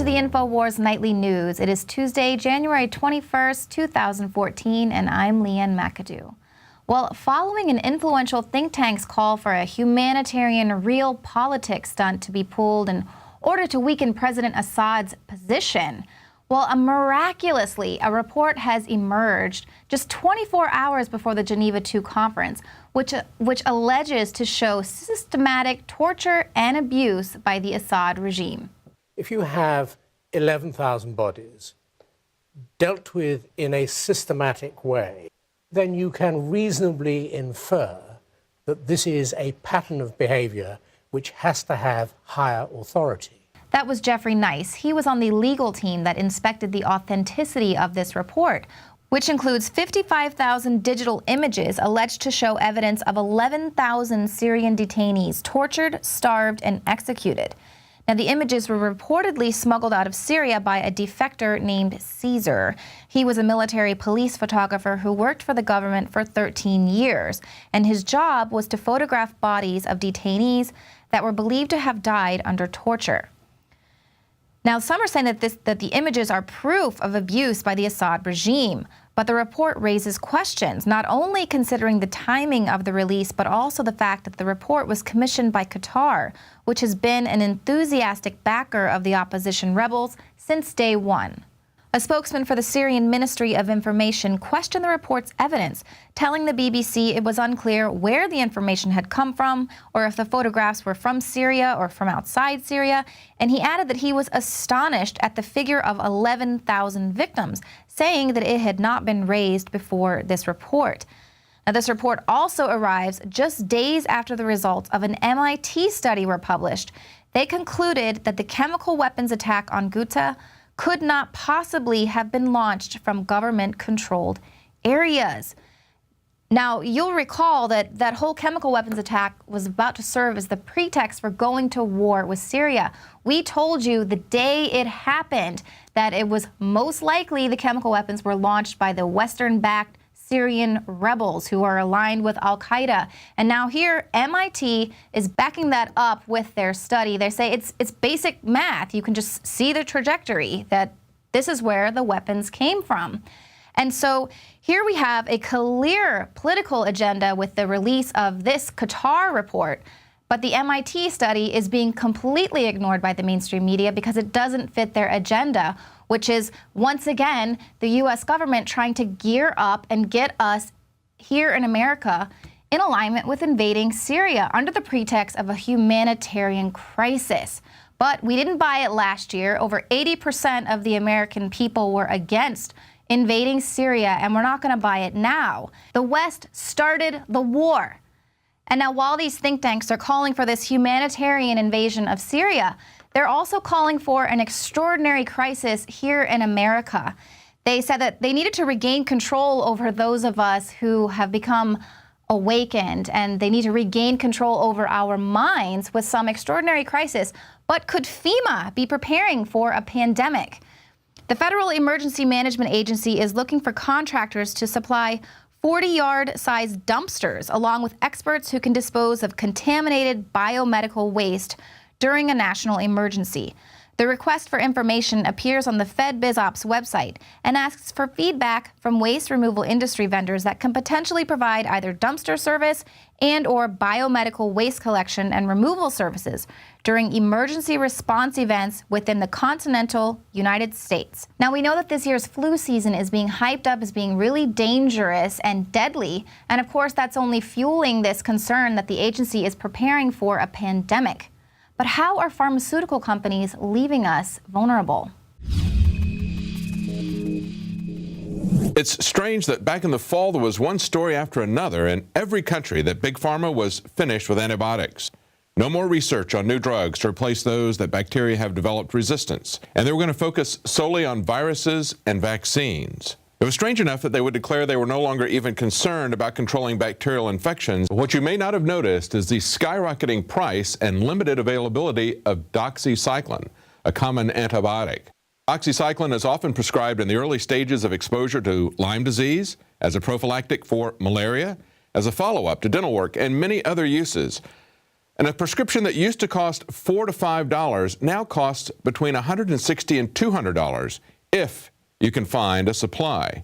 to the Infowars Nightly News. It is Tuesday, January 21st, 2014, and I'm Ann McAdoo. Well, following an influential think tank's call for a humanitarian realpolitik stunt to be pulled in order to weaken President Assad's position, well, miraculously, a report has emerged just 24 hours before the Geneva II conference, which alleges to show systematic torture and abuse by the Assad regime. If you have 11,000 bodies dealt with in a systematic way, then you can reasonably infer that this is a pattern of behavior which has to have higher authority. That was Jeffrey Nice. He was on the legal team that inspected the authenticity of this report, which includes 55,000 digital images alleged to show evidence of 11,000 Syrian detainees tortured, starved, and executed. Now, the images were reportedly smuggled out of Syria by a defector named Caesar. He was a military police photographer who worked for the government for 13 years, and his job was to photograph bodies of detainees that were believed to have died under torture. Now, some are saying that the images are proof of abuse by the Assad regime, but the report raises questions, not only considering the timing of the release, but also the fact that the report was commissioned by Qatar, which has been an enthusiastic backer of the opposition rebels since day one. A spokesman for the Syrian Ministry of Information questioned the report's evidence, telling the BBC it was unclear where the information had come from or if the photographs were from Syria or from outside Syria, and he added that he was astonished at the figure of 11,000 victims, saying that it had not been raised before this report. Now, this report also arrives just days after the results of an MIT study were published. They concluded that the chemical weapons attack on Ghouta could not possibly have been launched from government-controlled areas. Now, you'll recall that that whole chemical weapons attack was about to serve as the pretext for going to war with Syria. We told you the day it happened that it was most likely the chemical weapons were launched by the Western-backed Syrian rebels who are aligned with al-Qaeda. And now here, MIT is backing that up with their study. They say it's basic math. You can just see the trajectory that this is where the weapons came from. And so here we have a clear political agenda with the release of this Qatar report. But the MIT study is being completely ignored by the mainstream media because it doesn't fit their agenda, which is, once again, the U.S. government trying to gear up and get us here in America in alignment with invading Syria under the pretext of a humanitarian crisis. But we didn't buy it last year. Over 80% of the American people were against invading Syria, and we're not going to buy it now. The West started the war. And now, while these think tanks are calling for this humanitarian invasion of Syria, they're also calling for an extraordinary crisis here in America. They said that they needed to regain control over those of us who have become awakened, and they need to regain control over our minds with some extraordinary crisis. But could FEMA be preparing for a pandemic? The Federal Emergency Management Agency is looking for contractors to supply 40-yard-sized dumpsters, along with experts who can dispose of contaminated biomedical waste during a national emergency. The request for information appears on the FedBizOps website and asks for feedback from waste removal industry vendors that can potentially provide either dumpster service and/or biomedical waste collection and removal services during emergency response events within the continental United States. Now, we know that this year's flu season is being hyped up as being really dangerous and deadly, and of course that's only fueling this concern that the agency is preparing for a pandemic. But how are pharmaceutical companies leaving us vulnerable? It's strange that back in the fall there was one story after another in every country that Big Pharma was finished with antibiotics. No more research on new drugs to replace those that bacteria have developed resistance. And they were going to focus solely on viruses and vaccines. It was strange enough that they would declare they were no longer even concerned about controlling bacterial infections. What you may not have noticed is the skyrocketing price and limited availability of doxycycline, a common antibiotic. Doxycycline is often prescribed in the early stages of exposure to Lyme disease, as a prophylactic for malaria, as a follow-up to dental work, and many other uses. And a prescription that used to cost $4 to $5 now costs between $160 and $200 if you can find a supply.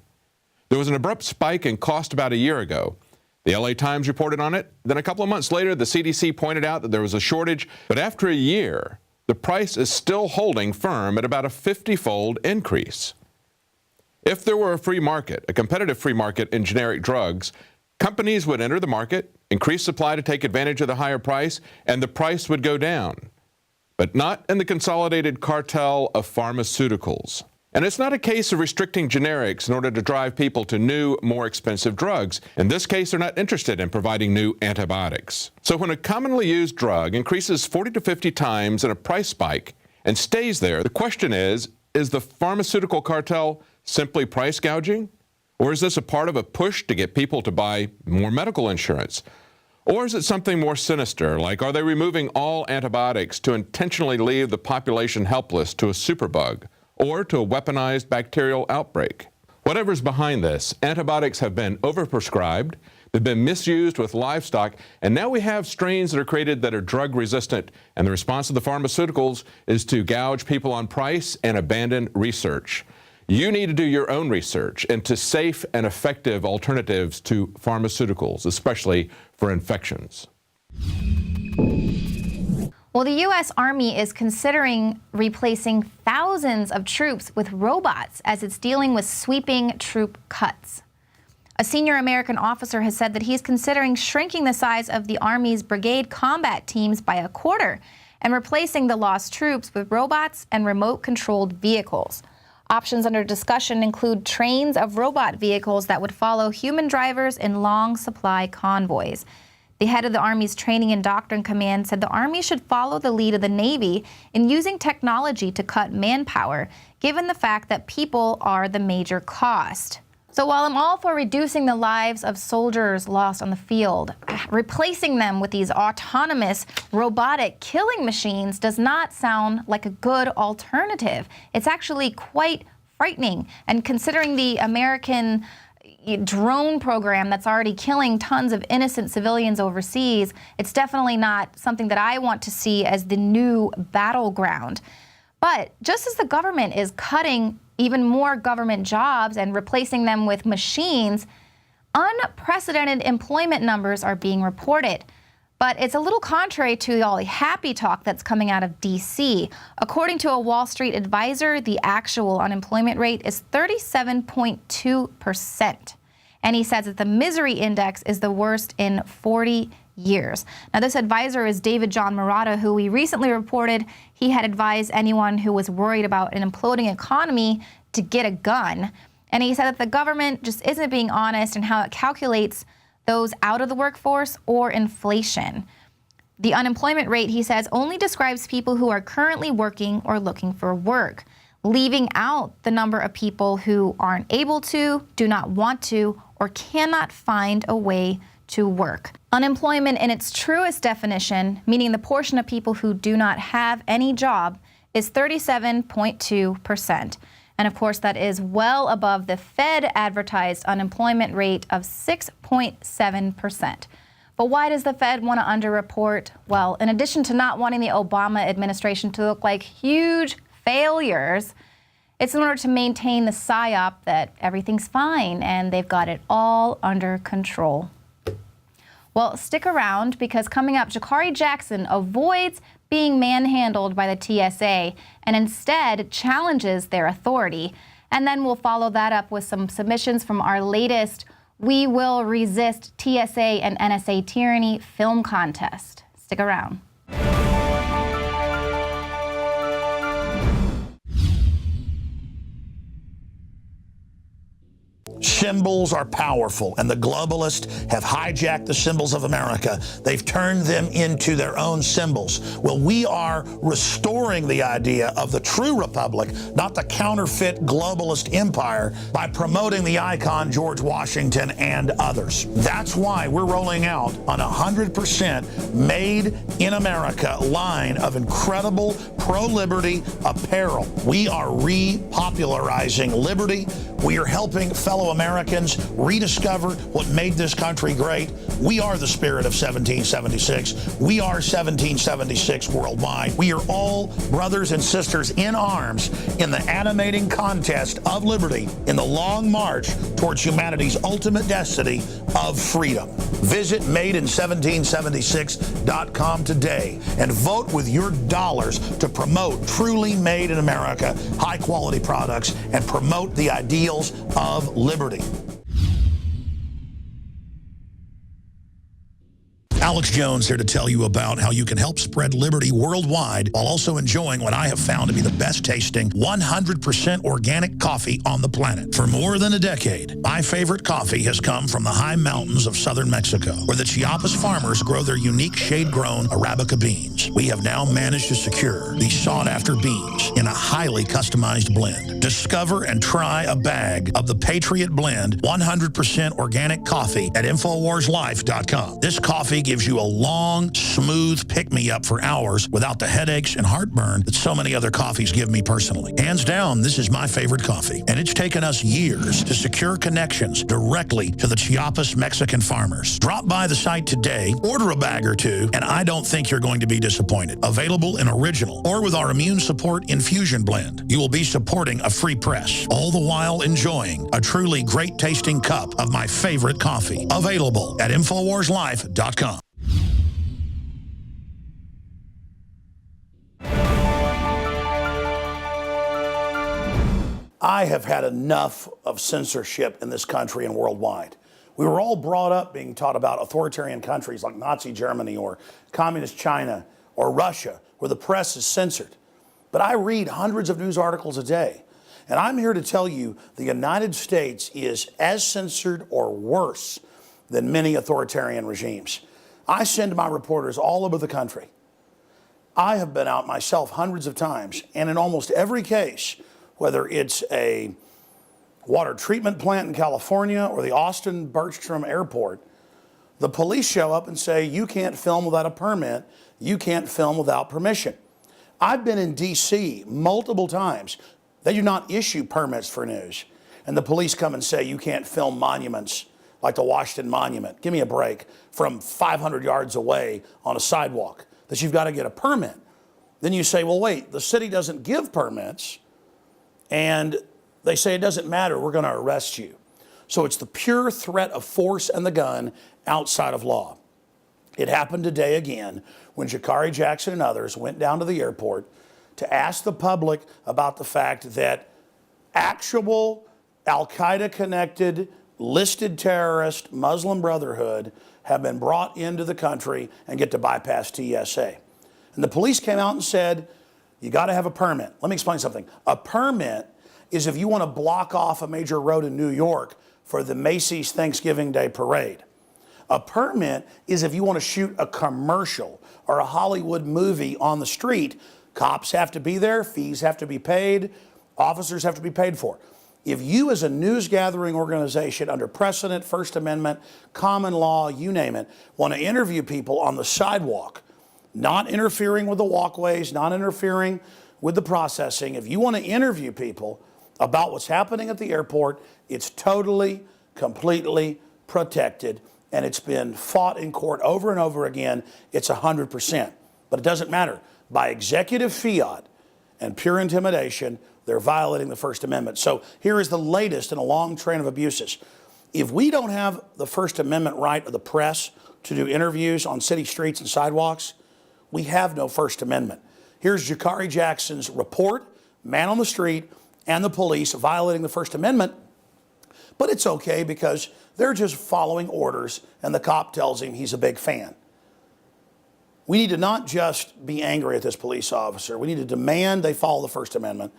There was an abrupt spike in cost about a year ago. The LA Times reported on it. Then a couple of months later, the CDC pointed out that there was a shortage. But after a year, the price is still holding firm at about a 50-fold increase. If there were a free market, a competitive free market in generic drugs, companies would enter the market, increase supply to take advantage of the higher price, and the price would go down. But not in the consolidated cartel of pharmaceuticals. And it's not a case of restricting generics in order to drive people to new, more expensive drugs. In this case, they're not interested in providing new antibiotics. So when a commonly used drug increases 40 to 50 times in a price spike and stays there, the question is the pharmaceutical cartel simply price gouging? Or is this a part of a push to get people to buy more medical insurance? Or is it something more sinister, like are they removing all antibiotics to intentionally leave the population helpless to a superbug or to a weaponized bacterial outbreak? Whatever's behind this, antibiotics have been overprescribed, they've been misused with livestock, and now we have strains that are created that are drug resistant, and the response of the pharmaceuticals is to gouge people on price and abandon research. You need to do your own research into safe and effective alternatives to pharmaceuticals, especially for infections. Well, the U.S. Army is considering replacing thousands of troops with robots as it's dealing with sweeping troop cuts. A senior American officer has said that he's considering shrinking the size of the Army's brigade combat teams by a quarter and replacing the lost troops with robots and remote-controlled vehicles. Options under discussion include trains of robot vehicles that would follow human drivers in long supply convoys. The head of the Army's Training and Doctrine Command said the Army should follow the lead of the Navy in using technology to cut manpower, given the fact that people are the major cost. So while I'm all for reducing the lives of soldiers lost on the field, replacing them with these autonomous robotic killing machines does not sound like a good alternative. It's actually quite frightening. And considering the American drone program that's already killing tons of innocent civilians overseas, it's definitely not something that I want to see as the new battleground. But just as the government is cutting even more government jobs and replacing them with machines, unprecedented employment numbers are being reported. But it's a little contrary to all the happy talk that's coming out of D.C. According to a Wall Street advisor, the actual unemployment rate is 37.2%. And he says that the misery index is the worst in 40 years. Now, this advisor is David John Murata, who we recently reported he had advised anyone who was worried about an imploding economy to get a gun. And he said that the government just isn't being honest in how it calculates those out of the workforce or inflation. The unemployment rate, he says, only describes people who are currently working or looking for work, leaving out the number of people who aren't able to, do not want to, or cannot find a way to work. Unemployment in its truest definition, meaning the portion of people who do not have any job, is 37.2%. And of course, that is well above the Fed advertised unemployment rate of 6.7%. But why does the Fed want to underreport? Well, in addition to not wanting the Obama administration to look like huge failures, it's in order to maintain the psyop that everything's fine and they've got it all under control. Well, stick around, because coming up, Jakari Jackson avoids being manhandled by the TSA and instead challenges their authority. And then we'll follow that up with some submissions from our latest We Will Resist TSA and NSA Tyranny film contest. Stick around. Symbols are powerful, and the globalists have hijacked the symbols of America. They've turned them into their own symbols. Well, we are restoring the idea of the true republic, not the counterfeit globalist empire, by promoting the icon George Washington and others. That's why we're rolling out an 100% made in America line of incredible pro-liberty apparel. We are repopularizing liberty. We are helping fellow Americans rediscover what made this country great. We are the spirit of 1776. We are 1776 worldwide. We are all brothers and sisters in arms in the animating contest of liberty in the long march towards humanity's ultimate destiny of freedom. Visit madein1776.com today and vote with your dollars to promote truly made in America, high-quality products, and promote the ideals of liberty. Alex Jones here to tell you about how you can help spread liberty worldwide while also enjoying what I have found to be the best tasting 100% organic coffee on the planet. For more than a decade, my favorite coffee has come from the high mountains of southern Mexico, where the Chiapas farmers grow their unique shade-grown Arabica beans. We have now managed to secure these sought-after beans in a highly customized blend. Discover and try a bag of the Patriot Blend 100% organic coffee at InfoWarsLife.com. This coffee gives you a long, smooth pick-me-up for hours without the headaches and heartburn that so many other coffees give me personally. Hands down, this is my favorite coffee, and it's taken us years to secure connections directly to the Chiapas Mexican farmers. Drop by the site today, order a bag or two, and I don't think you're going to be disappointed. Available in original or with our immune support infusion blend. You will be supporting a free press, all the while enjoying a truly great-tasting cup of my favorite coffee. Available at InfoWarsLife.com. I have had enough of censorship in this country and worldwide. We were all brought up being taught about authoritarian countries like Nazi Germany or communist China or Russia, where the press is censored. But I read hundreds of news articles a day, and I'm here to tell you the United States is as censored or worse than many authoritarian regimes. I send my reporters all over the country. I have been out myself hundreds of times, and in almost every case, whether it's a water treatment plant in California or the Austin Bergstrom Airport, the police show up and say, you can't film without a permit, you can't film without permission. I've been in D.C. multiple times. They do not issue permits for news. And the police come and say, you can't film monuments like the Washington Monument. Give me a break. From 500 yards away on a sidewalk, that you've got to get a permit. Then you say, well, wait, the city doesn't give permits. And they say, it doesn't matter, we're going to arrest you. So it's the pure threat of force and the gun outside of law. It happened today again when Jakari Jackson and others went down to the airport to ask the public about the fact that actual Al-Qaeda connected, listed terrorist Muslim Brotherhood have been brought into the country and get to bypass TSA. And the police came out and said, you got to have a permit. Let me explain something. A permit is if you want to block off a major road in New York for the Macy's Thanksgiving Day Parade. A permit is if you want to shoot a commercial or a Hollywood movie on the street. Cops have to be there, fees have to be paid, officers have to be paid for. If you as a news gathering organization under precedent, First Amendment, common law, you name it, want to interview people on the sidewalk, not interfering with the walkways, not interfering with the processing. If you want to interview people about what's happening at the airport, it's totally, completely protected, and it's been fought in court over and over again. It's 100%. But it doesn't matter. By executive fiat and pure intimidation, they're violating the First Amendment. So here is the latest in a long train of abuses. If we don't have the First Amendment right of the press to do interviews on city streets and sidewalks, we have no First Amendment. Here's Jakari Jackson's report, man on the street, and the police violating the First Amendment. But it's okay because they're just following orders, and the cop tells him he's a big fan. We need to not just be angry at this police officer. We need to demand they follow the First Amendment.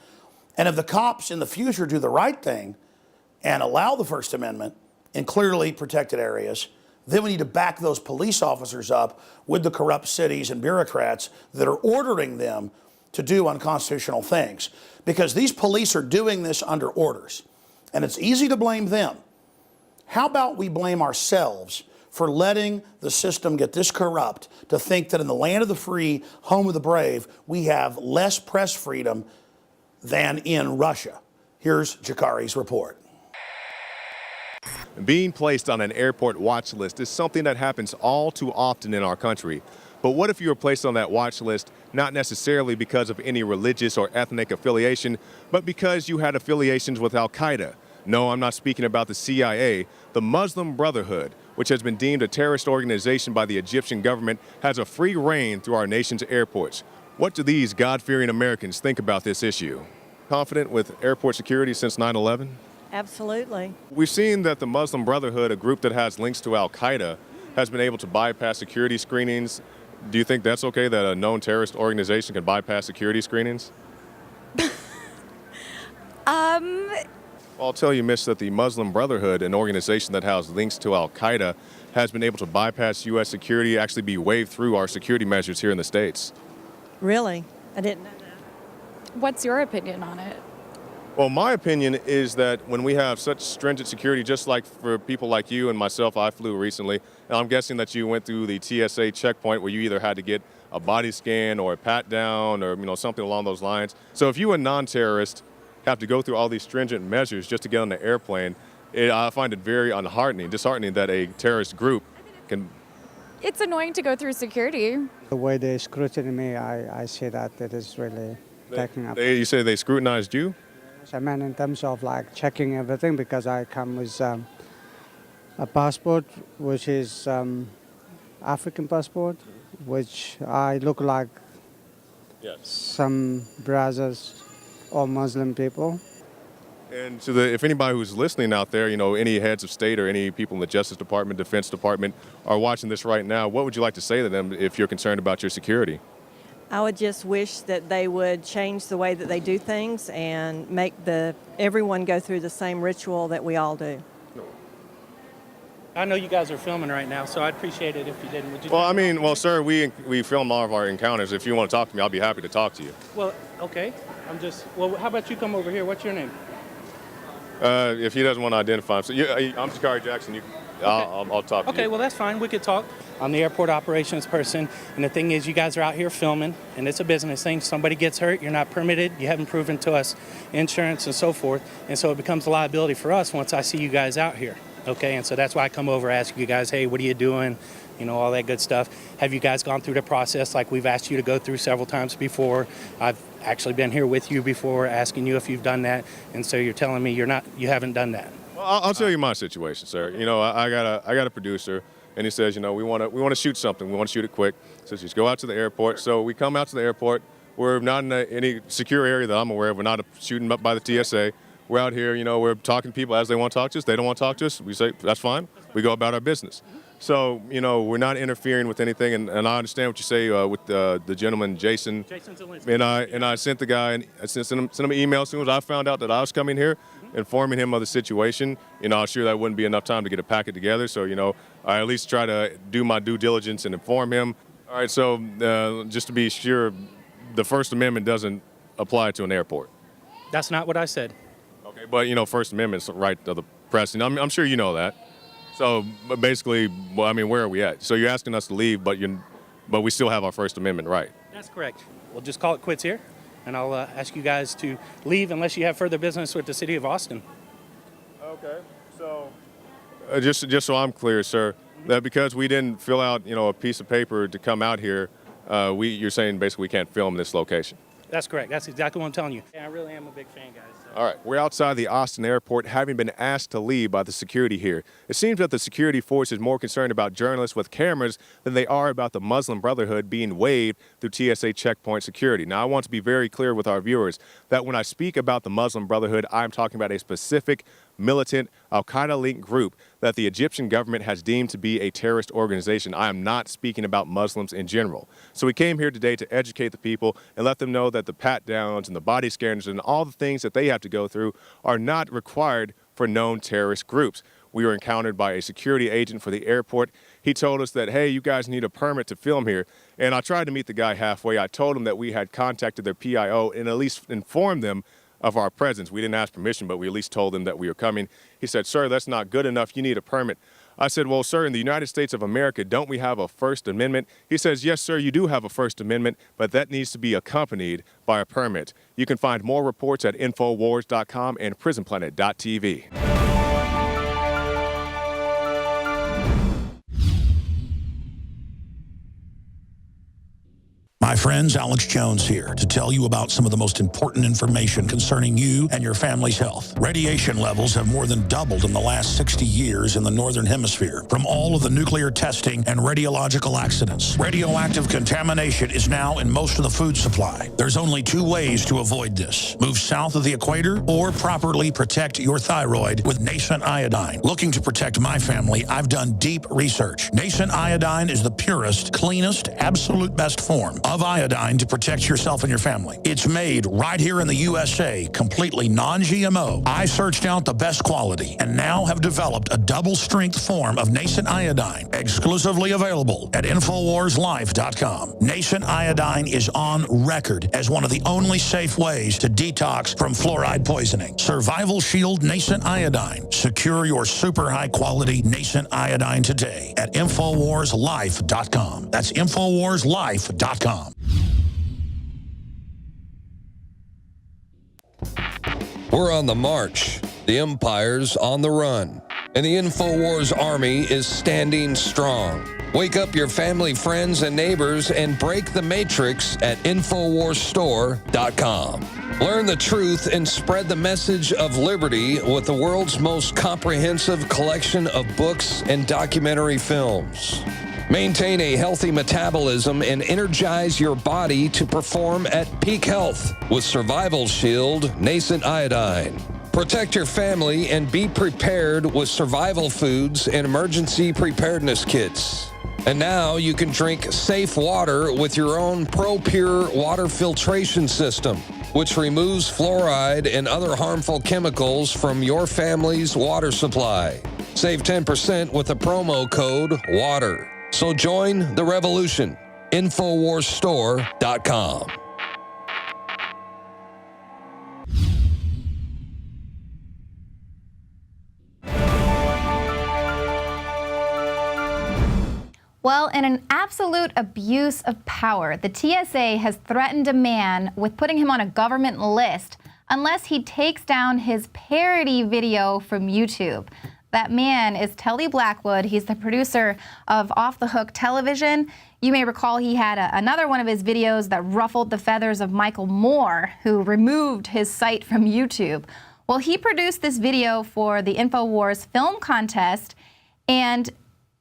And if the cops in the future do the right thing and allow the First Amendment in clearly protected areas, then we need to back those police officers up with the corrupt cities and bureaucrats that are ordering them to do unconstitutional things. Because these police are doing this under orders. And it's easy to blame them. How about we blame ourselves for letting the system get this corrupt to think that in the land of the free, home of the brave, we have less press freedom than in Russia? Here's Jakari's report. Being placed on an airport watch list is something that happens all too often in our country. But what if you were placed on that watch list not necessarily because of any religious or ethnic affiliation, but because you had affiliations with Al-Qaeda? No, I'm not speaking about the CIA. The Muslim Brotherhood, which has been deemed a terrorist organization by the Egyptian government, has a free reign through our nation's airports. What do these God-fearing Americans think about this issue? Confident with airport security since 9/11? Absolutely. We've seen that the Muslim Brotherhood, a group that has links to Al-Qaeda, has been able to bypass security screenings. Do you think that's okay that a known terrorist organization can bypass security screenings? I'll tell you, miss, that the Muslim Brotherhood, an organization that has links to Al-Qaeda, has been able to bypass U.S. security, actually be waved through our security measures here in the States. Really? I didn't know that. What's your opinion on it? Well, my opinion is that when we have such stringent security, just like for people like you and myself, I flew recently, and I'm guessing that you went through the TSA checkpoint where you either had to get a body scan or a pat down or something along those lines. So if you, a non-terrorist, have to go through all these stringent measures just to get on the airplane, I find it very disheartening that a terrorist group can... It's annoying to go through security. The way they scrutiny me, I see that it is really taking up. You say they scrutinized you? I mean, in terms of like checking everything, because I come with a passport, which is African passport, which I look like some brothers or Muslim people. And to if anybody who's listening out there, any heads of state or any people in the Justice Department, Defense Department are watching this right now, what would you like to say to them if you're concerned about your security? I would just wish that they would change the way that they do things and make everyone go through the same ritual that we all do. I know you guys are filming right now, so I'd appreciate it if you didn't. Would you? Well, sir, we film all of our encounters. If you want to talk to me, I'll be happy to talk to you. Well, okay. Well, how about you come over here? What's your name? If he doesn't want to identify himself, I'm Shakari Jackson. I'll talk to you. Okay, well, that's fine. We could talk. I'm the airport operations person, and the thing is, you guys are out here filming, and it's a business thing. Somebody gets hurt, you're not permitted, you haven't proven to us insurance and so forth, and so it becomes a liability for us once I see you guys out here, okay? And so that's why I come over, ask you guys, hey, what are you doing? All that good stuff. Have you guys gone through the process like we've asked you to go through several times before? I've actually been here with you before, asking you if you've done that, and so you're telling me you haven't done that. Well, I'll tell you my situation, sir. I got a producer, and he says, we want to shoot something. We want to shoot it quick. So just go out to the airport. So we come out to the airport. We're not in any secure area that I'm aware of. We're not shooting up by the TSA. We're out here, we're talking to people as they want to talk to us. They don't want to talk to us. We say, that's fine. We go about our business. So, we're not interfering with anything, and I understand what you say with the gentleman, Jason. And I sent the guy, and I sent him an email as soon as I found out that I was coming here, informing him of the situation. I was sure that wouldn't be enough time to get a packet together, so, I at least try to do my due diligence and inform him. All right, so just to be sure, the First Amendment doesn't apply to an airport. That's not what I said. Okay, but, First Amendment's right of the press, and I'm sure you know that. So basically, where are we at? So you're asking us to leave, but we still have our First Amendment right. That's correct. We'll just call it quits here, and I'll ask you guys to leave unless you have further business with the city of Austin. Okay. So just so I'm clear, sir, that because we didn't fill out, a piece of paper to come out here, you're saying basically we can't film this location. That's correct. That's exactly what I'm telling you. Yeah, I really am a big fan, guys. So. All right. We're outside the Austin airport, having been asked to leave by the security here. It seems that the security force is more concerned about journalists with cameras than they are about the Muslim Brotherhood being waived through TSA checkpoint security. Now, I want to be very clear with our viewers that when I speak about the Muslim Brotherhood, I'm talking about a specific militant Al-Qaeda-linked group that the Egyptian government has deemed to be a terrorist organization. I am not speaking about Muslims in general. So we came here today to educate the people and let them know that the pat-downs and the body scanners and all the things that they have to go through are not required for known terrorist groups. We were encountered by a security agent for the airport. He told us that, hey, you guys need a permit to film here. And I tried to meet the guy halfway. I told him that we had contacted their PIO and at least informed them of our presence. We didn't ask permission, but we at least told them that we were coming. He said, sir, that's not good enough. You need a permit. I said, well, sir, in the United States of America, don't we have a First Amendment? He says, yes, sir, you do have a First Amendment, but that needs to be accompanied by a permit. You can find more reports at Infowars.com and PrisonPlanet.tv. My friends, Alex Jones here to tell you about some of the most important information concerning you and your family's health. Radiation levels have more than doubled in the last 60 years in the Northern Hemisphere from all of the nuclear testing and radiological accidents. Radioactive contamination is now in most of the food supply. There's only 2 ways to avoid this. Move south of the equator or properly protect your thyroid with nascent iodine. Looking to protect my family, I've done deep research. Nascent iodine is the purest, cleanest, absolute best form of iodine to protect yourself and your family. It's made right here in the USA, completely non-GMO. I searched out the best quality and now have developed a double-strength form of nascent iodine, exclusively available at InfoWarsLife.com. Nascent iodine is on record as one of the only safe ways to detox from fluoride poisoning. Survival Shield Nascent Iodine. Secure your super high-quality nascent iodine today at InfoWarsLife.com. That's InfoWarsLife.com. We're on the march. The empire's on the run. And the Infowars army is standing strong. Wake up your family, friends, and neighbors and break the matrix at InfoWarsStore.com. Learn the truth and spread the message of liberty with the world's most comprehensive collection of books and documentary films. Maintain a healthy metabolism and energize your body to perform at peak health with Survival Shield Nascent Iodine. Protect your family and be prepared with survival foods and emergency preparedness kits. And now you can drink safe water with your own ProPure water filtration system, which removes fluoride and other harmful chemicals from your family's water supply. Save 10% with the promo code WATER. So join the revolution. InfoWarsStore.com. Well, in an absolute abuse of power, the TSA has threatened a man with putting him on a government list unless he takes down his parody video from YouTube. That man is Telly Blackwood. He's the producer of Off the Hook Television. You may recall he had another one of his videos that ruffled the feathers of Michael Moore, who removed his site from YouTube. Well, he produced this video for the Infowars film contest, and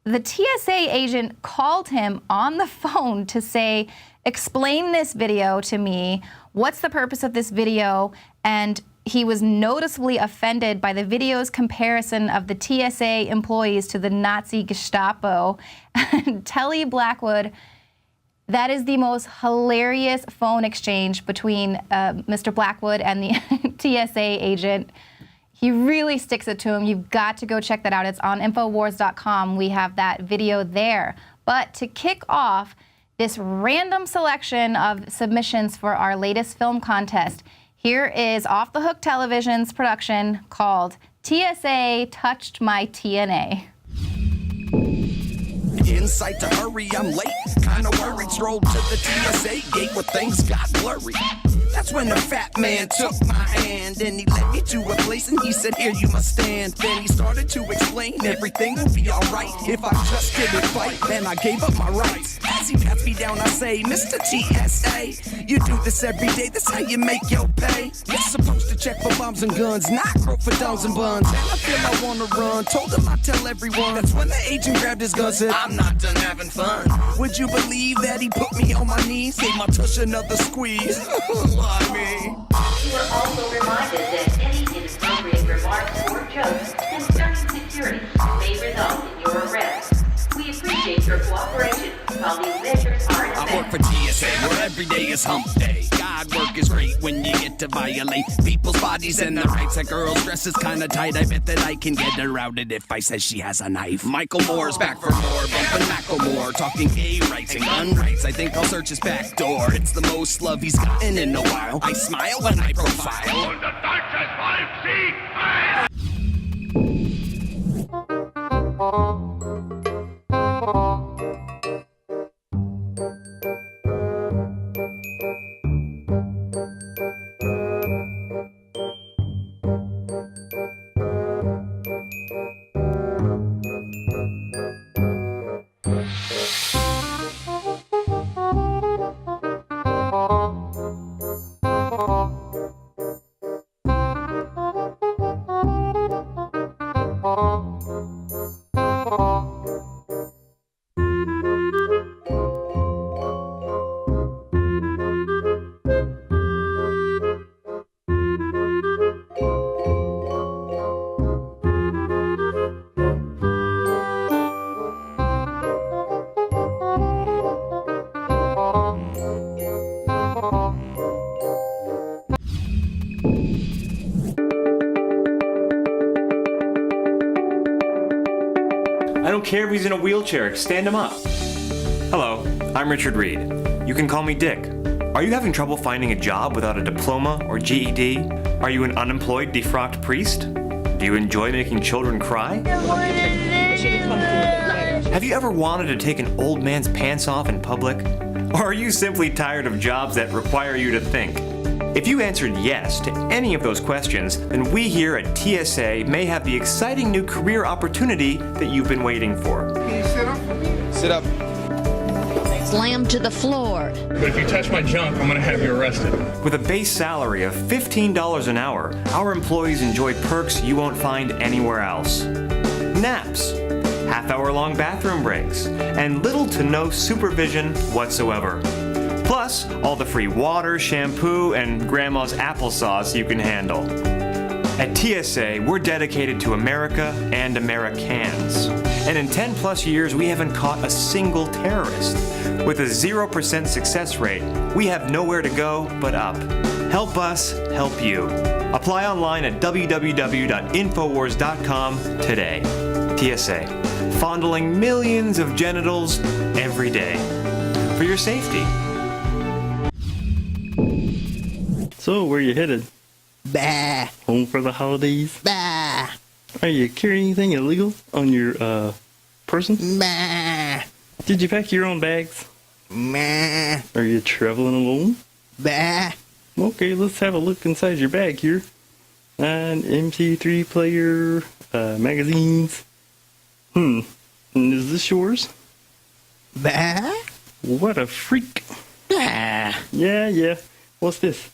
the TSA agent called him on the phone to say, explain this video to me. What's the purpose of this video? And he was noticeably offended by the video's comparison of the TSA employees to the Nazi Gestapo. Telly Blackwood, that is the most hilarious phone exchange between Mr. Blackwood and the TSA agent. He really sticks it to him. You've got to go check that out. It's on Infowars.com. We have that video there. But to kick off this random selection of submissions for our latest film contest, here is Off the Hook Television's production called TSA Touched My TNA. Insight to hurry, I'm late. Kinda worried, strolled to the TSA gate where things got blurry. That's when the fat man took my hand and he led me to a place and he said, here you must stand. Then he started to explain everything will be alright if I just didn't fight. Then I gave up my rights. As he pats me down, I say, Mr. TSA, you do this every day, that's how you make your pay. You're supposed to check for bombs and guns, not grow for dogs and buns. And I feel I wanna run, told him I'd tell everyone. That's when the agent grabbed his gun, said, I'm not done having fun. Would you believe that he put me on my knees, gave my tush another squeeze? Why me? You are also reminded that any inappropriate remarks or jokes concerning security may result in your arrest. We appreciate your cooperation while these measures are in effect. I work for TSA where every day is hump day. God work is great when you get to violate people's bodies and their rights. A girl's dress is kinda tight. I bet that I can get her outed if I say she has a knife. Michael Moore's back for more, bumping Macklemore, talking gay rights and gun rights. I think I'll search his back door. It's the most love he's gotten in a while. I smile when I profile. care if he's in a wheelchair. Stand him up. Hello, I'm Richard Reed. You can call me Dick. Are you having trouble finding a job without a diploma or GED? Are you an unemployed, defrocked priest? Do you enjoy making children cry? Have you ever wanted to take an old man's pants off in public? Or are you simply tired of jobs that require you to think? If you answered yes to any of those questions, then we here at TSA may have the exciting new career opportunity that you've been waiting for. Can you sit up? Sit up. Slam to the floor. But if you touch my junk, I'm gonna have you arrested. With a base salary of $15 an hour, our employees enjoy perks you won't find anywhere else. Naps, half-hour-long bathroom breaks, and little to no supervision whatsoever. Plus, all the free water, shampoo, and grandma's applesauce you can handle. At TSA, we're dedicated to America and Americans. And in 10 plus years, we haven't caught a single terrorist. With a 0% success rate, we have nowhere to go but up. Help us help you. Apply online at www.infowars.com today. TSA, fondling millions of genitals every day. For your safety. So, where you headed? Bah. Home for the holidays? Bah. Are you carrying anything illegal on your, person? Bah. Did you pack your own bags? Bah. Are you traveling alone? Bah. Okay, let's have a look inside your bag here. An MP3 player, magazines. And is this yours? Bah. What a freak. Bah. Yeah. What's this?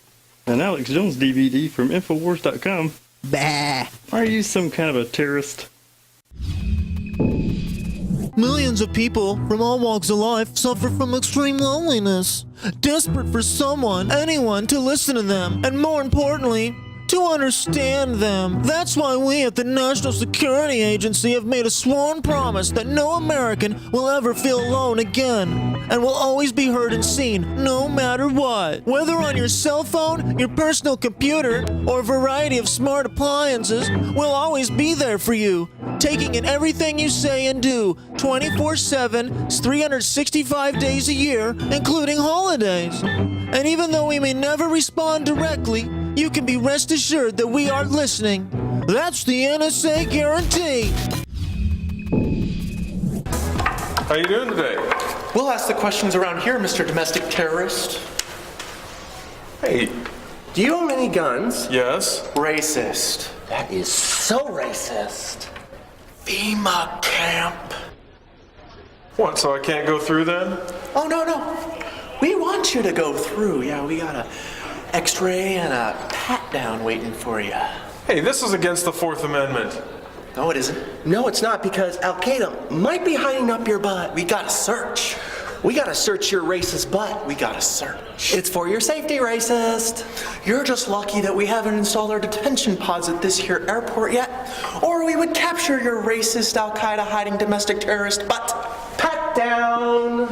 An Alex Jones DVD from Infowars.com. Bah. Are you some kind of a terrorist? Millions of people from all walks of life suffer from extreme loneliness, desperate for someone, anyone, to listen to them, and more importantly, to understand them. That's why we at the National Security Agency have made a sworn promise that no American will ever feel alone again, and will always be heard and seen, no matter what. Whether on your cell phone, your personal computer, or a variety of smart appliances, we'll always be there for you, taking in everything you say and do, 24/7, 365 days a year, including holidays. And even though we may never respond directly, you can be rest assured that we are listening. That's the NSA guarantee. How you doing today? We'll ask the questions around here, Mr. Domestic Terrorist. Hey. Do you own any guns? Yes. Racist. That is so racist. FEMA camp. What, so I can't go through then? Oh, no. We want you to go through. Yeah, we got a X-ray and a pat-down waiting for you. Hey, this is against the 4th Amendment. No, it isn't. No, it's not, because Al-Qaeda might be hiding up your butt. We gotta search. We gotta search your racist butt. We gotta search. It's for your safety, racist. You're just lucky that we haven't installed our detention pods at this here airport yet, or we would capture your racist Al-Qaeda hiding domestic terrorist butt. Pat down.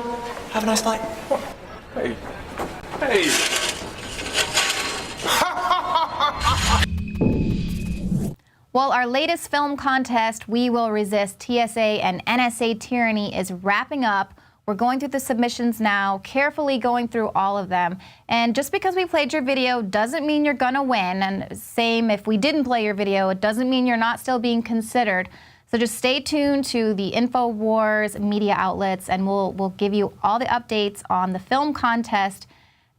Have a nice flight. Hey. Well, our latest film contest, We Will Resist TSA and NSA Tyranny, is wrapping up. We're going through the submissions now, carefully going through all of them. And just because we played your video doesn't mean you're gonna win. And same if we didn't play your video, it doesn't mean you're not still being considered. So just stay tuned to the Infowars media outlets, and we'll give you all the updates on the film contest.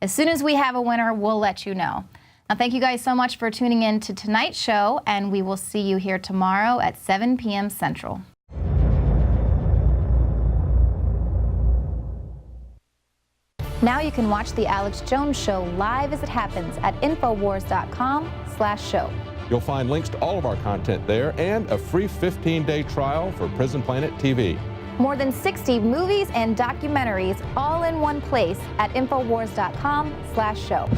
As soon as we have a winner, we'll let you know. Now, thank you guys so much for tuning in to tonight's show, and we will see you here tomorrow at 7 p.m. Central. Now you can watch The Alex Jones Show live as it happens at Infowars.com/show. You'll find links to all of our content there and a free 15-day trial for Prison Planet TV. More than 60 movies and documentaries all in one place at Infowars.com/show.